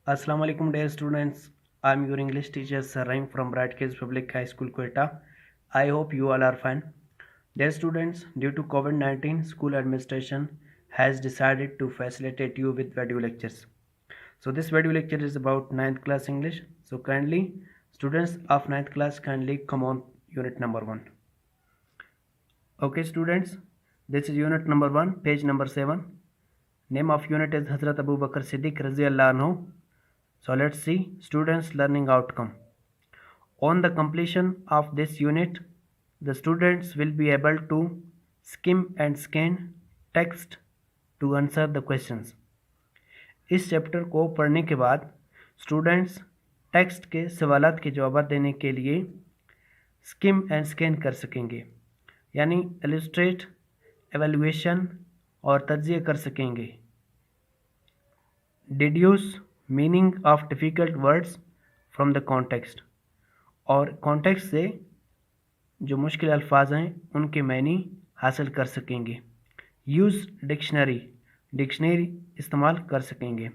Assalamu alaikum dear students. I'm your English teacher Saraim from Bright Kids Public High School Quetta. I hope you all are fine. Dear students, due to COVID-19, school administration has decided to facilitate you with video lectures. So this video lecture is about ninth class English. So kindly students of ninth class kindly come on unit number 1. Okay students, this is unit number 1, page number 7. Name of unit is Hazrat Abu Bakr Siddiq Razi Allah Anhu. So let's see students learning outcome. On the completion of this unit, the students will be able to skim and scan text to answer the questions. इस chapter को पढ़ने के बाद students text के सवालात के जवाब देने के लिए स्किम एंड स्कैन कर सकेंगे, यानी इलस्ट्रेट, एवेल्युएशन और तज्जिया कर सकेंगे. Deduce meaning of difficult words from the context, और कॉन्टेक्स्ट से जो मुश्किल अल्फाज हैं उनके मैनी हासिल कर सकेंगे. यूज़ डिक्शनरी इस्तेमाल कर सकेंगे.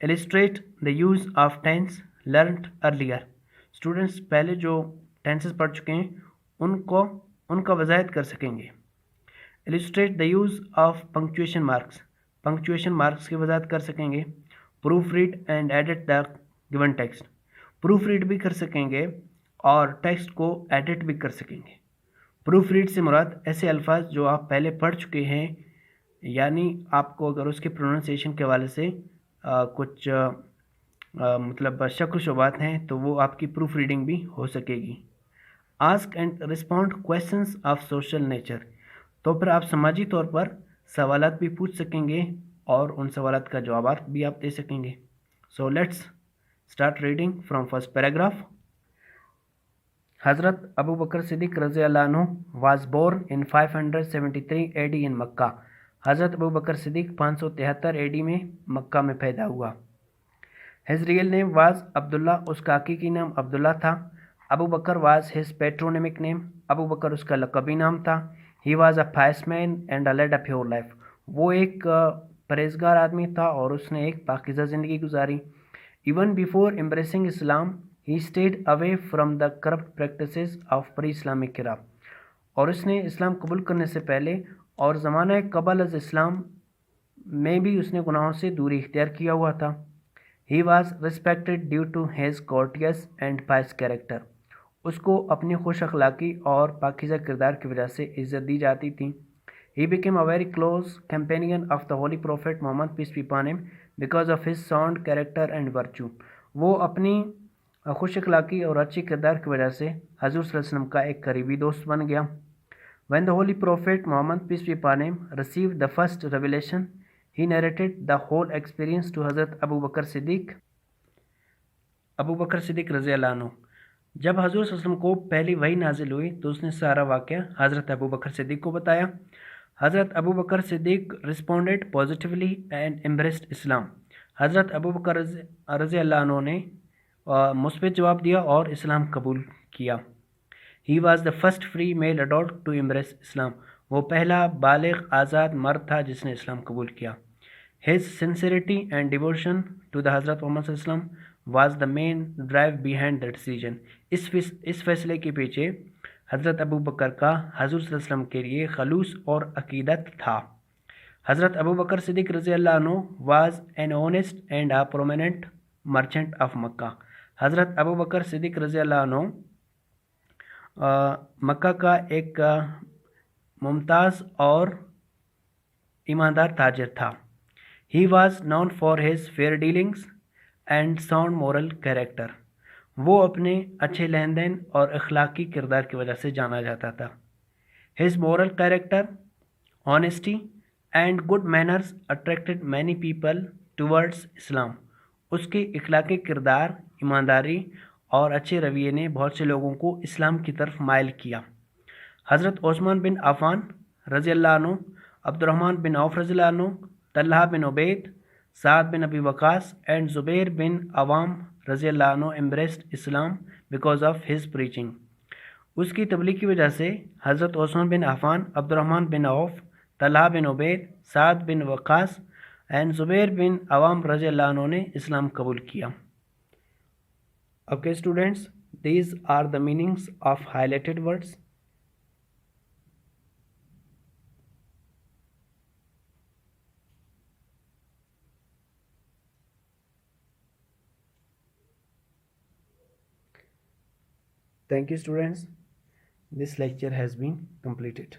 Illustrate the use of tense learned earlier, students पहले जो टेंसेस पढ़ चुके हैं उनका वज़ाहत कर सकेंगे. Illustrate the use of punctuation marks की वज़ाहत कर सकेंगे. Proof read and edit the given text, proof read भी कर सकेंगे और टेक्स्ट को एडिट भी कर सकेंगे. प्रूफ रीड से मुराद ऐसे अल्फाज जो आप पहले पढ़ चुके हैं, यानी आपको अगर उसके प्रोनाउंसिएशन के हवाले से कुछ मतलब शक शुबात हैं तो वो आपकी प्रूफ रीडिंग भी हो सकेगी. Ask and respond questions of social nature, तो फिर आप समाजी तौर पर सवालात भी पूछ सकेंगे और उन सवालात का जवाब भी आप दे सकेंगे. So let's start reading from first paragraph. हज़रत अबू बकर सिद्दीक रज़ी अल्लाह अन्हु वाज बोर्न इन 573 AD इन मक्का. हज़रत अबू बकर सिद्दीक 573 AD में मक्का में पैदा हुआ. His real name was Abdullah, उसका हकीकी नाम अब्दुल्ला था. Abu Bakr was his patronymic name, Abu Bakr उसका लक़बी नाम था. He was a pious man and led a pure life, वो एक परहेज़गार आदमी था और उसने एक पाकीज़ा ज़िंदगी गुजारी. Even before embracing Islam he stayed away from the corrupt practices of pre Islamic किरा, और उसने इस्लाम कबूल करने से पहले और ज़माना कबल अज़ इस्लाम में भी उसने गुनाहों से दूरी इख्तियार किया हुआ था. He was respected due to his courteous and pious character, उसको अपनी खुश अखलाकी और पाकीज़ा किरदार की वजह से इज़्ज़त दी जाती थी. He became a very close companion of the Holy Prophet Muhammad peace be upon him because of his sound character and virtue. वो अपनी खुश अखलाकी और अच्छी किरदार की वजह से हज़ूर सल्लल्लाहु अलैहि वसल्लम का एक करीबी दोस्त बन गया. When the Holy Prophet Muhammad peace be upon him received the first revelation, he narrated the whole experience to Hazrat Abu Bakr Siddiq रज़ी अल्लाह अन्हु. जब हज़ूर सल्लल्लाहु अलैहि वसल्लम को पहली वही नाजिल हुई तो उसने सारा वाक़या हज़रत अबू बकर सिद्दीक़ को बताया. हज़रत Abu Bakr Siddiq responded positively and embraced Islam, हज़रत अबू बकर रज़ी अल्लाह अन्हु ने मुस्बित जवाब दिया और इस्लाम कबूल किया. He was the first free male adult to embrace Islam, वो पहला बालिग आज़ाद मर्द था जिसने इस्लाम कबूल किया. His sincerity and devotion to the हज़रत मोहम्मद सल्लल्लाहु अलैहि वसल्लम was the main drive behind the decision, इस फैसले के पीछे हज़रत अबू बकर का हज़ूर सल्लल्लाहु अलैहि वसल्लम के लिए खलूस और अकीदत था. हज़रत अबू बकर सिद्दीक़ रज़ी अल्लाह अन्हु was an honest and a prominent merchant of Mecca, हज़रत अबू बकर सिद्दीक़ रज़ी अल्लाह अन्हु मक्का का एक मुमताज़ और ईमानदार ताजिर था. He was known for his fair dealings and sound moral character, वो अपने अच्छे लेन देन और अखलाकी किरदार की वजह से जाना जाता था. His moral character, honesty and good manners attracted many people towards Islam, उसके अखलाकी किरदार, ईमानदारी और अच्छे रवैये ने बहुत से लोगों को इस्लाम की तरफ माइल किया. हज़रत उस्मान बिन अफ़ान रज़ी अल्लाह अन्हु, अब्दुर्रहमान बिन औफ रज़ी अल्लाह अन्हु, Talha bin Ubaid, Saad bin Abi Waqqas and Zubair bin Awam रज़ी अल्लाह अन्हु embraced Islam because of his preaching, उसकी तबलीग की वजह से हज़रत Usman bin Affan, Abdurrahman bin Auf, Talha bin Ubaid, Saad bin Waqqas and Zubair bin Awam رضی اللہ عنہ نے اسلام قبول کیا. Okay students, these are the meanings of highlighted words. Thank you students. This lecture has been completed.